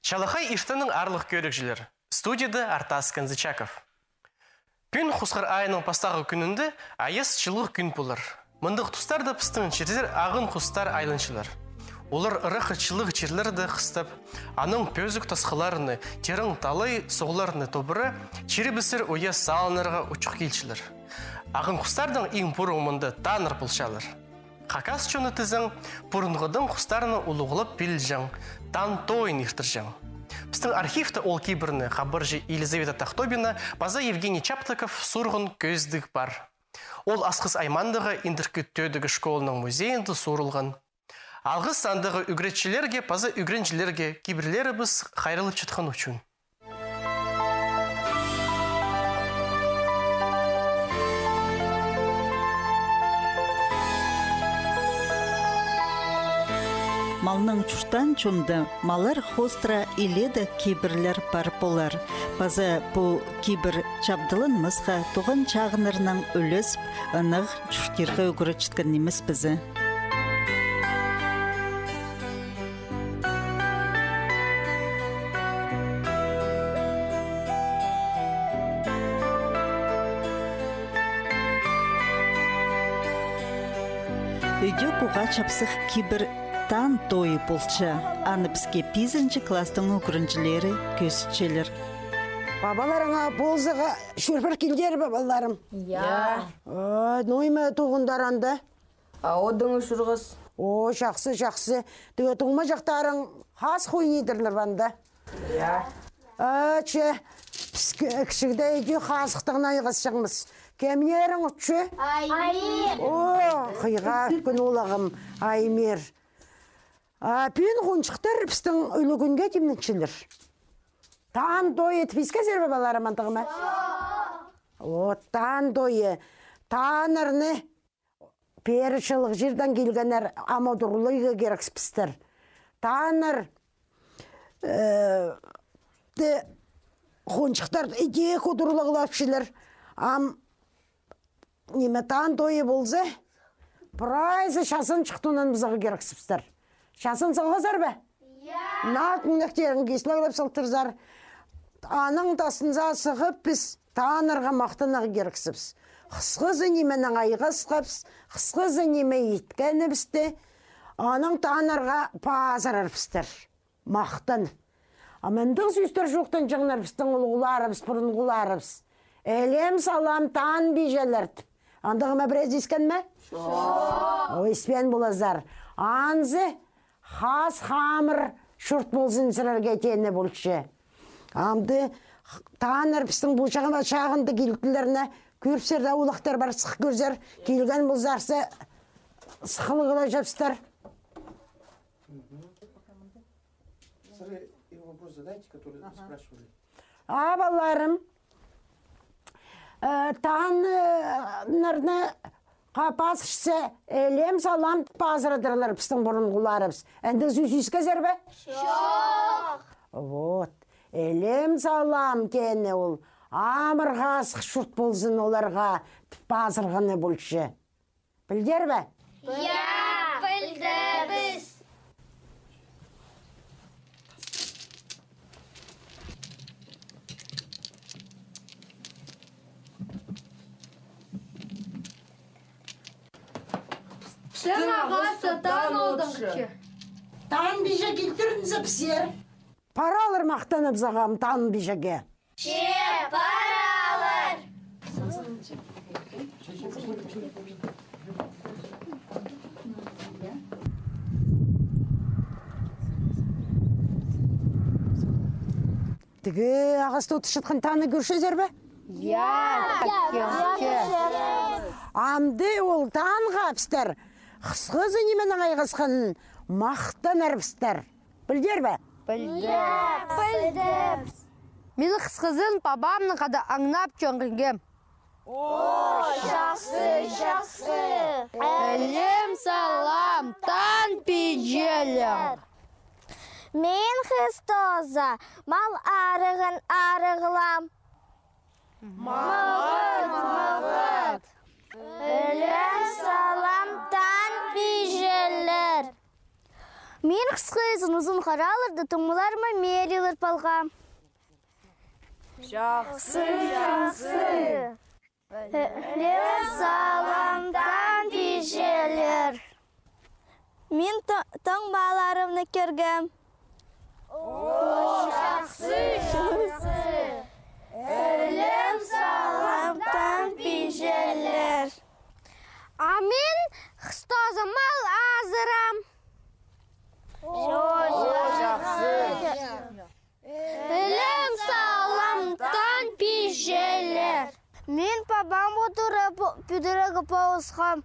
Чалахай иштаның арлық көрікжілер. Студияда Артас Канзычаков. Күн хусқар айының пастағы күнінде айыз чылық күн болар. Мындық тұстарда пыстың чердер ағын хустар айлыншылар. Олар ырақы чылық жерлерді қыстап, аның пөзік тасқыларыны, терің талай соғыларыны тобыры, чері бісір ойа салынырға ұчық келшілер. Ағын хустардың ең бұрыңмынды таныр бұлшалыр. Қақас чоны тізің, бұрынғыдың хустарыны ұлығылып білжің, тан тойын ертіржің. Біздің архивті ол кейбіріні қабыржы Елизавета Тахтобина, база Евгений Чаптыков сұрғын көздік бар. Ол асқыз аймандығы индіркі төдігі школының музейінді сұрылған. Алғы сандығы үгретшілерге, база үгреншілерге кейбірлері біз қайрылып четқан үшін. Малның чуштан чунды, малар хостра иледі кейбірлер бар болар. База бұл кейбір чабдылын мысқа туған чағынырынан өлісіп, ынық чуштирға өгірі чыткан неміз бізі. Үйде қуға чапсық кейбір тан тойы болчы. Аны бізге 5-ші кластың өкіріншілері көсітшелер. Бабаларыңа болзыға шөрпір келдер бабаларым. Я. Нойма туғындар анда. Одың үшірғыз. Жақсы. Түге тұғыма жақтарың хас қойнедірлер банда. Я. Кішігді үйде хасықтығын айғыз шығымыз. Кемнерің ұтшы? Аймер. Қиға күн олағым Аймер. Пен қоншықтар біздің өлігінге темнікшілер. Таан дойы тфиске зербе баларым антығыма? Таан дойы. Таанырны перішілік жерден келгенер амадырлыға керекспістір. Тааныр қоншықтар иде құдырлығылапшылар. Неме таан дойы болзы, прайзы шасын шықтуынан бізігі керекспістір. Шасын сылғызар бә? Нақын-нәктерін кесілігіліп сылтырзар. Аның тасынза сығып біз таанырға мақтынағы керексіпс. Қысқызы неменің айғыз қапс, қысқызы неме еткені бісті. Аның таанырға пазарар бістір. Мақтын. Амындық сүйістер жоқтан жаңнар бістің ұлғыларыбыз, бұрынғыларыбыз. Әлем салам таан бейжелерді. Андығыма біраз ескен ме? Ойспен болазар. Анзы хас хамыр шұрт болсын сырар кетені болшы. Амды тааныр біздің бұл шағынды келгілеріне көріпсер аулақтар бар сық көрзер. Келген болзарсы сықылығыла жапсыздар. Баларым, таанырны қапасышсы әлем салам пазырадырлар біздің бұрынғыларыбыз. Әнді зүйсізге зәрбе? Жоқ. Әлем салам кені ол. Амырға сық шұрт болсын оларға пазырғаны болшы. Білдер бе? Білді біз. Сен ағасы таан олдың күші. Таан бейже келтірінзі пісер. Пара алыр мақтанып зағам таан бейжеге. Пара алыр. Тігі ағасты отышытқан тааны көршезер бе? Амды ол таан қапстар. Қысқызы неменің айғызқанын мақтан әрбістер. Білдер бе? Білді. Мені қысқызын бабамның қада аңнап жөңгінгем. Жақсы. Әлем салам, таан бейжелер. Мен Христоза, мал арығын арығылам. Мағыт. Әлем салам, таан бейжелер. Мен қысқызын ұзын қаралырды тұңғыларыма мерелер балғам. Жақсы. Лев саламдан бейжелер. Мен таң баларымны кергем. Жақсы. Лев саламдан бейжелер. Амин Христозымал азырам. Лев саламдан бейжелер. Мен папам отырып бүдірігі пауысқам.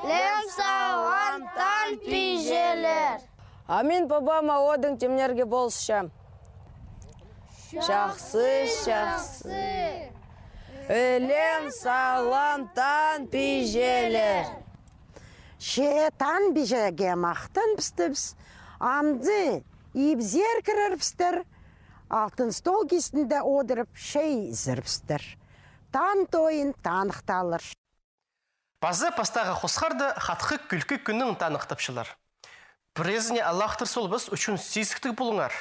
Лев саламдан бейжелер. Амин бабама одың темнерге болсышам. Жақсы. Өлем саламдан бейжелер. Шетан бежеге мақтан пістіпс. Амды ибзер кірірпістір. Алтын стол кестінде одырып шей зірпістір. Тан тойын танықталыр. Базы пастағы қосқарды қатқы күлкі күннің танықтапшылар. Бірезіне Аллахтыр сол біз үшін сейсіктік болыңар.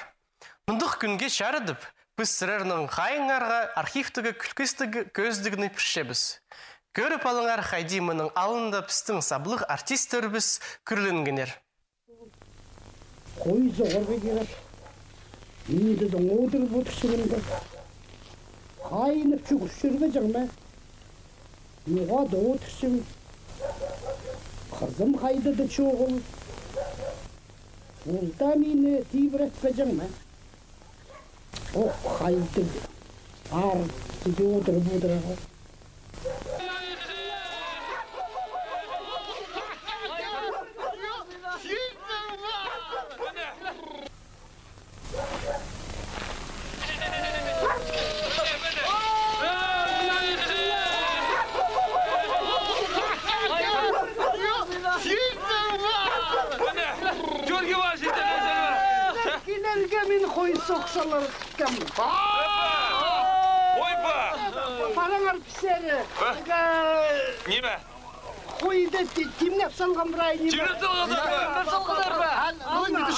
Мұндық күнге шарыдып, біз сірерінің қайыңарға архивтігі күлкістігі көздігіні піршебіз. Көріп алыңар қайди мұның алында пістің саблық артистер біз күрленгенер. Қой зоғырға керіп, мендідің отырып отыршығында. Қайынып жүгіш жүрге жағма. Мұға да отыршың. Қызым қайдады чоғыл. Олда мені тейбір әтпе жағма. Оқ қайды. Арты отырып отыраға. Мен қой соқсалар кәм. Ойпа! Параңар пісәрі. Неме? Қойды темнеп салған бір ай неме. Темнеп салғандар ба?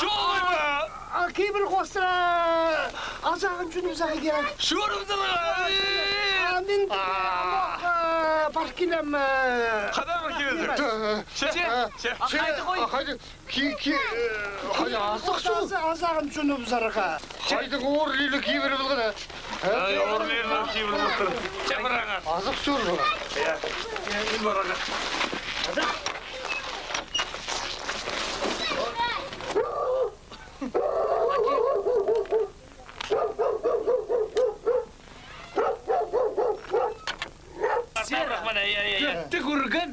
Шоғырба! Кейбір қостыра азағын жүніп зағы керек. Шоғырымдылығы! Мен барып келем. Қадар ма келеді? Азағын жүніп зарға. Қайдың орын кейбір білгіні. Орын кейбір бұлтыр. Чапыраңа. Азық сұр бұл. Мен бараға. Тік үрген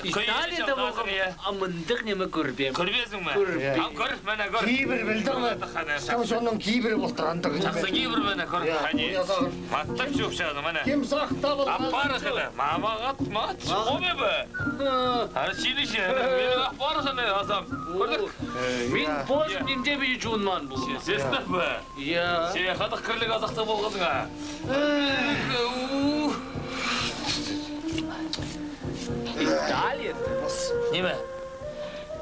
Италияда болған амындық немі көрбем. Көрбесің ме? Ам көріп, мәне көріп. Кейбір білдің ме? Соның кейбірі болтырандық. Жақсы кейбір мәне көріп. Қане? Маттап жоқ шағыды мәне. Кем сақтап алған? Аппары қылы. Мамағат мат. Оме бі? Ары силіші. Менің аппары қылы азам. Көрдік? Мен бозым немде бей жуынман бұл. Сестіп бі? Сен қадық кірлік азақты болғызың а? Италия? Неме?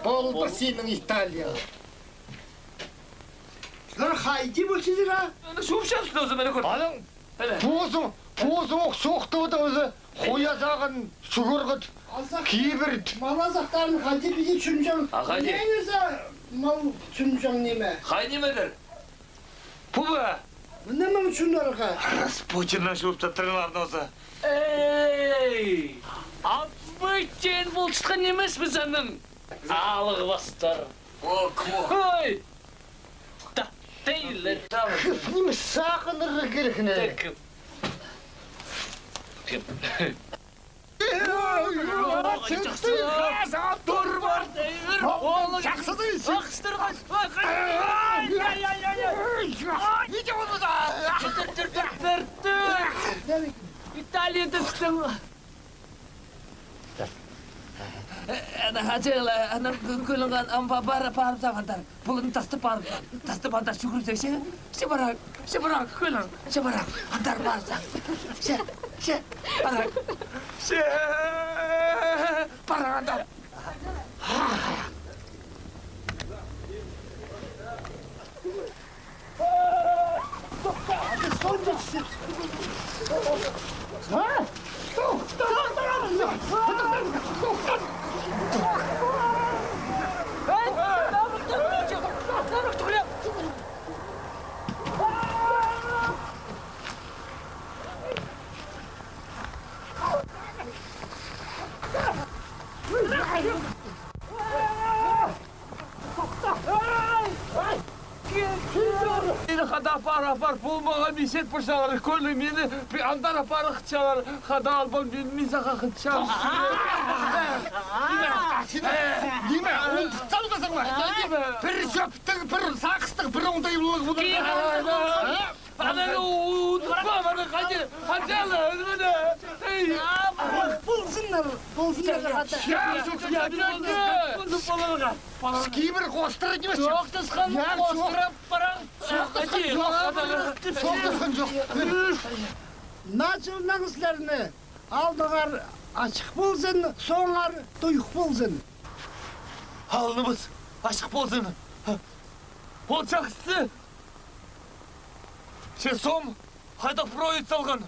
Бұл бассейнің Италия. Сілер қайды бөлшедер а? Шуып шапсың өзі мәне көріп. Алың, туызың оқ соқты өті өзі қоя зағын сүгіргіт, кейбір. Мал азақтарын қайды бейде түсінжің. Қайды? Не өзі мал түсінжің неме? Қай немедір? Пұбы? Міне мәм түсіндерға? Путиннан шуып таттырғылардың осы. Эй! Апбөйтен бұл шыққан емес біз әнің. Алығы бастар. Ой! Таттейлер. Немі сақынырғы керекіне. Тәкім. Тұр бар дейір. Жақсыдың. Ақыстырған. Италияда істің. Ана көлінған барып сағандар. Бұлын тасты барып жүгірсек ше барақ, көлін, ше барақ, андар барып сақ. Ше барақ андар. Хада пар болмаған бесет пыршалар көлі мені андара пары қытшалар хада албан мен сақа қытшалар. Неме, оны тұтсалғасың ба? Бір жөптің, бір сақыстың, бір оңдай болығы бұдан. Ананы ұтпа, баны қаншалы, өңіні. Болсындар. Кейбір қостыры демес. Жоқ, тысқан қостырып бараң. Соқтысқан жоқ. Началнаңызларыны алдығар ашық болсын, соңар тұйық болсын. Алынымыз ашық болсын. Ол жақсы. Сен сом қайда проект салған.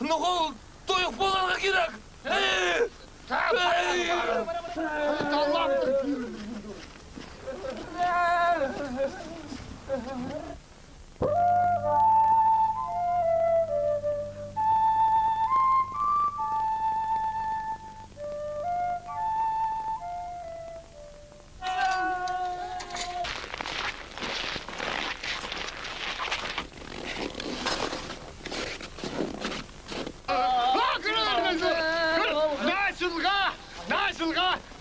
Нұғыл тұйық болғанға керек.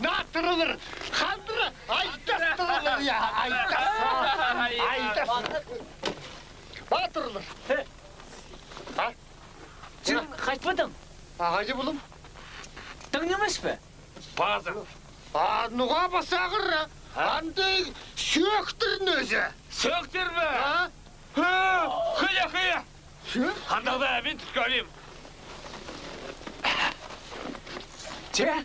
Natırılır, kandırı, aytattırılır ya, aytattırılır. Batırılır. Ha? Сен қайтпадың? Ағайы бұлым. Тың емес пе? Базы. Нұға басағыр, андай сөктірін өзі. Сөктір бе? Қия. Қандағда мен түткөлейм. Че?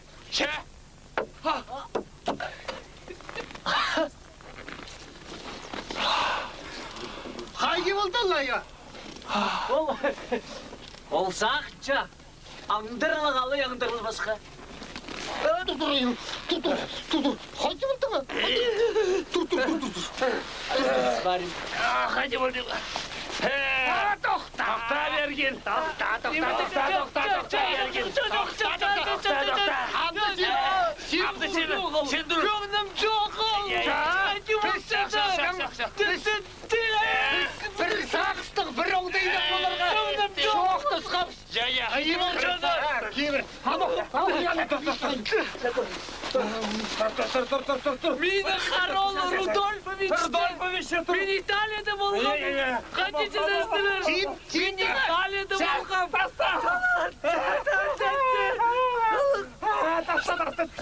Қайы болды Аллайға? Ол сақча. Аңдырлығалы аңдырлы басқа. Тұр. Қайы болды ға? Тұр. Қайы болды ға? Тоқта берген. Тоқта берген. Сен дұр. Көңнім жоқыл. Бір сақыстық, бір оңдайды боларға. Жоқ тұсқапс. Жая. Кейбір. Мені Карол Рудольфович. Мен Италияда болғам. Қанчеті сәстілер? Мен Италияда болғам.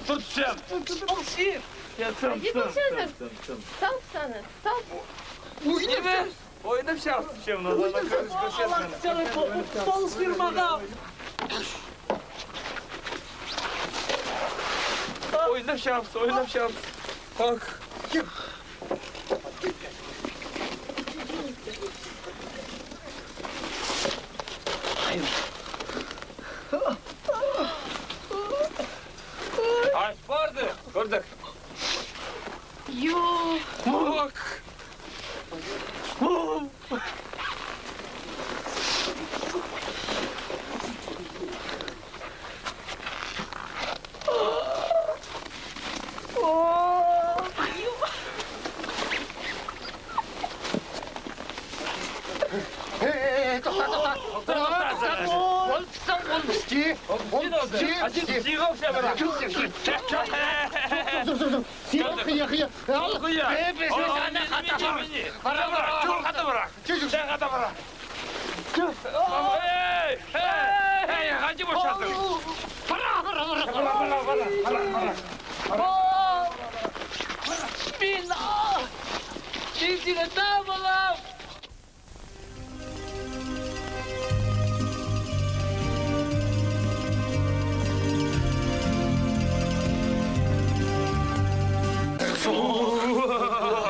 Тұр түсем. Ол сен. Ойнап шағып. Болыс бермаға. Oyna şans. Bak. Aç vardı. Gördük. Yok. Bak.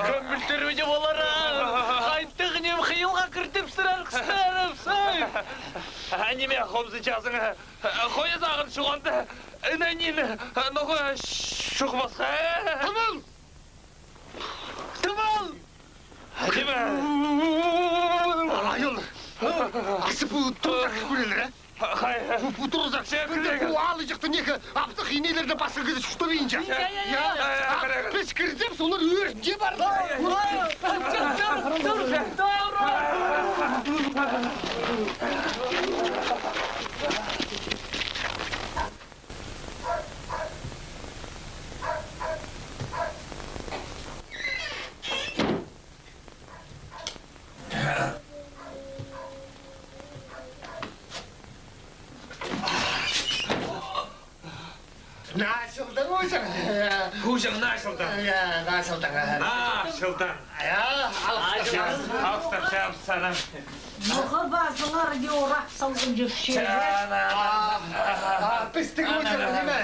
Компьютерімде болар. Қайттығынем қиылға кіртіп сырар Неме хобзы жазың, қоя зағын шуғанды, нәнен, нұғы шуғмасқа. Тымыл! Неме? Айыл, асы бұл тұрзақ көрелер, бұл тұрзақ. Бұл алы жықты некі аптық инелерді басқа кізі шұқты бейінше. Біз кірізем, солар өрінде бар. Нашылдың өзің. Көжің нашылдың. Нашылдың. Нашылдың. Алыстар шабы сана. Мұғы базылар еурақ салғын жүрші. Біздің өзің неме?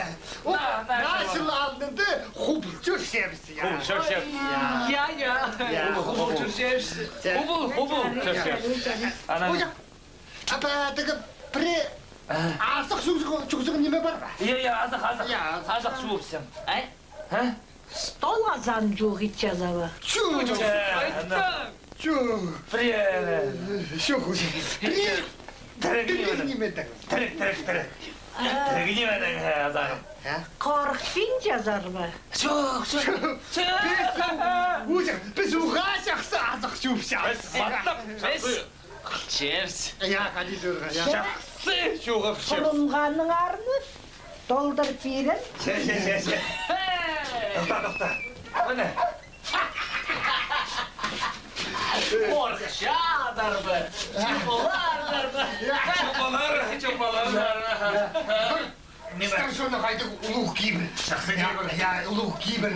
Нашыл алдыңды құбыл жүршеміз. Құбыл жүршеміз. Құбыл жүршеміз. Құбыл жүршеміз. Апа, тігіп пірі азық жүгізігі неме бар ба? Азық жуыпсың. Стол азан жоқ ит жазабы. Қорықпен жазар ба? Біз ұға жақсы азық жүгіземіз. Черс. Жақсы жүгіземіз. Құрынғаның арны долдыр берін. Тоқта. Міне. Қорқшадар бы. Чупалардар бы. Чупалар. Старшоны қайтып ұлық кейбір. Ұлық кейбір.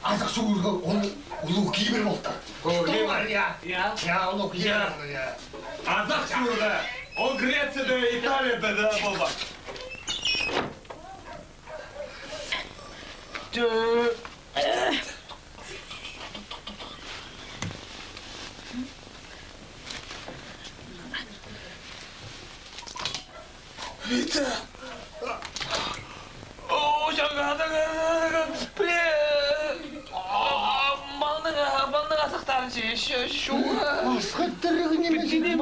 Азық жүгізгі ұлық кейбір болды. Ұлық кейбір. Азық жүгізгі. Ол Грецияда, Италияда да болбақ. Вита! О, жаңғадың, малның азықтарын шуға. Басқа тірігіне ме жеме?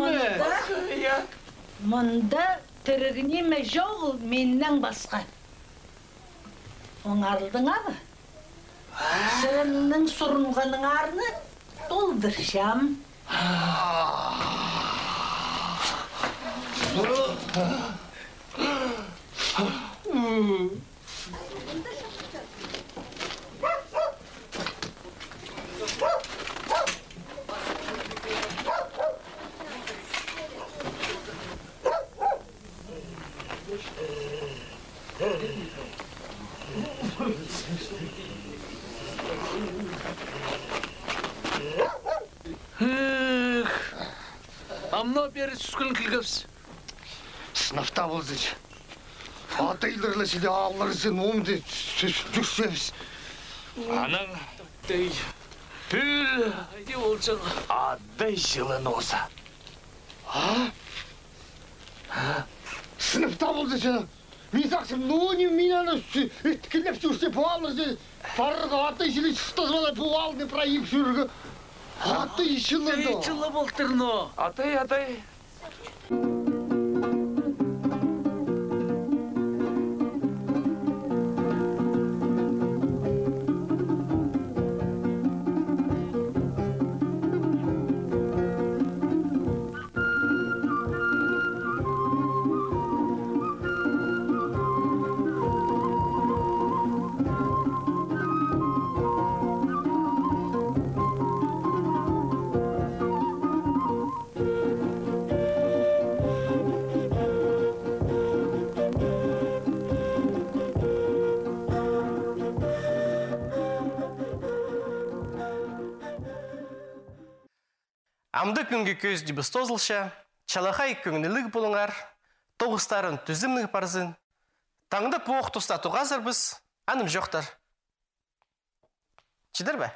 Мұнда тірігіне ме жоқ, меннен басқа. Оңарылдың абы? Сенің сұрынғаның арны долдыршам. Амна бері түскін кілгіпсі. Сынапта болдың. Атайларла сілі аллар сен оңды жүрсеміз. Аның дей, пүл, не болчың? Адай жылын оса. Сынапта болды сен. Мен сақсым, мен аны еткілеп жүрсе, бұғалыр сен. Парырға атай сілі шықтазбада бұғалыны прайып жүргі. Атай жылын да. Жылы болтырны. Атай. Амды күнгі көз дебіс тозылша, чалахай көңілілік болыңар, тоғыстарын түзімнің парызын. Таңды поқ тұста туғазыр біз, аным жоқтар. Чидір бә?